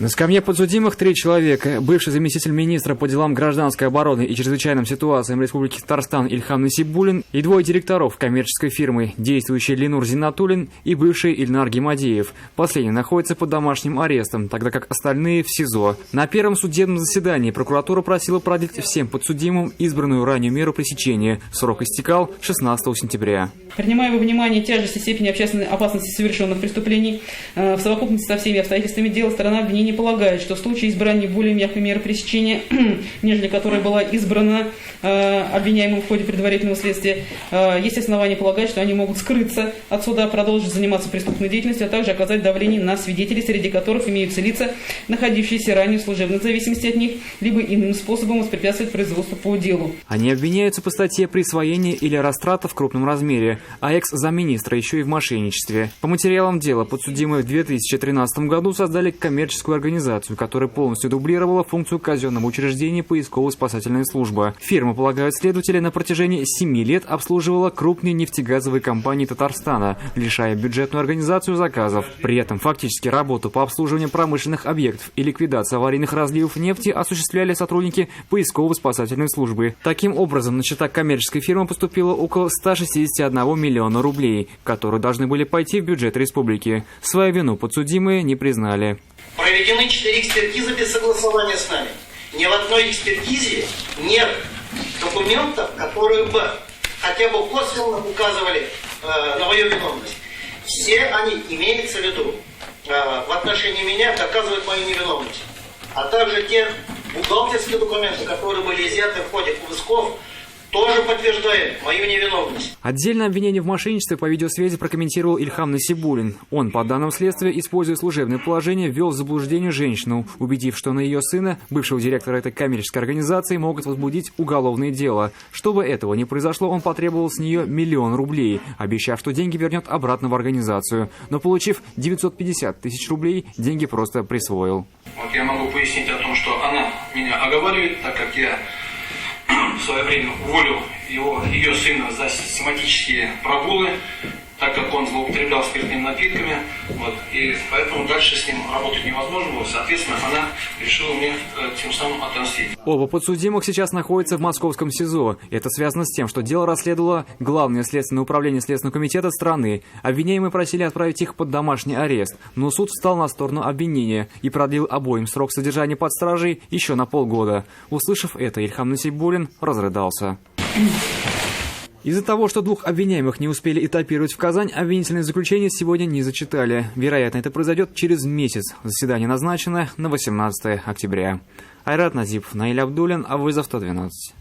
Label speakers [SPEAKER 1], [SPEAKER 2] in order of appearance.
[SPEAKER 1] На скамье подсудимых 3 человека. Бывший заместитель министра по делам гражданской обороны и чрезвычайным ситуациям Республики Татарстан Ильхам Насибуллин и 2 директоров коммерческой фирмы, действующий Ленур Зиннатуллин и бывший Ильнар Гимадеев. Последний находится под домашним арестом, тогда как остальные в СИЗО. На первом судебном заседании прокуратура просила продлить всем подсудимым избранную ранее меру пресечения. Срок истекал 16 сентября.
[SPEAKER 2] Принимая во внимание тяжесть и степень общественной опасности совершенных преступлений, в совокупности со всеми обстоятельствами дела сторона обвинения полагает, что в случае избрания более мягкой меры пресечения, нежели которая была избрана обвиняемым в ходе предварительного следствия, есть основания полагать, что они могут скрыться от суда, продолжить заниматься преступной деятельностью, а также оказать давление на свидетелей, среди которых имеются лица, находившиеся ранее в служебной зависимости от них, либо иным способом воспрепятствовать производству по делу.
[SPEAKER 1] Они обвиняются по статье «Присвоение или растрата в крупном размере», а экс-замминистра еще и в мошенничестве. По материалам дела подсудимые в 2013 году создали коммерческую организацию, которая полностью дублировала функцию казенного учреждения поисково-спасательная служба. Фирма, полагают следователи, на протяжении 7 лет обслуживала крупные нефтегазовые компании Татарстана, лишая бюджетную организацию заказов. При этом фактически работу по обслуживанию промышленных объектов и ликвидации аварийных разливов нефти осуществляли сотрудники поисково-спасательной службы. Таким образом, на счета коммерческой фирмы поступило около 161 миллиона рублей, которые должны были пойти в бюджет республики. Свою вину подсудимые не признали.
[SPEAKER 3] Проведены 4 экспертизы без согласования с нами. Ни в одной экспертизе нет документов, которые бы хотя бы косвенно указывали на мою виновность. Все они, имеется в виду, в отношении меня доказывают мою невиновность. А также те бухгалтерские документы, которые были изъяты в ходе обысков, тоже подтверждает мою невиновность.
[SPEAKER 1] Отдельное обвинение в мошенничестве по видеосвязи прокомментировал Ильхам Насибуллин. Он, по данным следствия, используя служебное положение, ввел в заблуждение женщину, убедив, что на ее сына, бывшего директора этой коммерческой организации, могут возбудить уголовное дело. Чтобы этого не произошло, он потребовал с нее 1 миллион рублей, обещав, что деньги вернет обратно в организацию. Но, получив 950 тысяч рублей, деньги просто присвоил.
[SPEAKER 4] Вот я могу пояснить о том, что она меня оговаривает, так как я в свое время уволил ее сына за систематические прогулы, так как он злоупотреблял спиртными напитками. Вот, и поэтому дальше с ним работать невозможно было. Соответственно, она решила мне тем самым отомстить.
[SPEAKER 1] Оба подсудимых сейчас находятся в московском СИЗО. Это связано с тем, что дело расследовало Главное следственное управление Следственного комитета страны. Обвиняемые просили отправить их под домашний арест. Но суд встал на сторону обвинения и продлил обоим срок содержания под стражей еще на полгода. Услышав это, Ильхам Насибуллин разрыдался. Из-за того, что 2 обвиняемых не успели этапировать в Казань, обвинительное заключение сегодня не зачитали. Вероятно, это произойдет через месяц. Заседание назначено на 18 октября. Айрат Назипов, Наиль Абдуллин, Авызов, 112.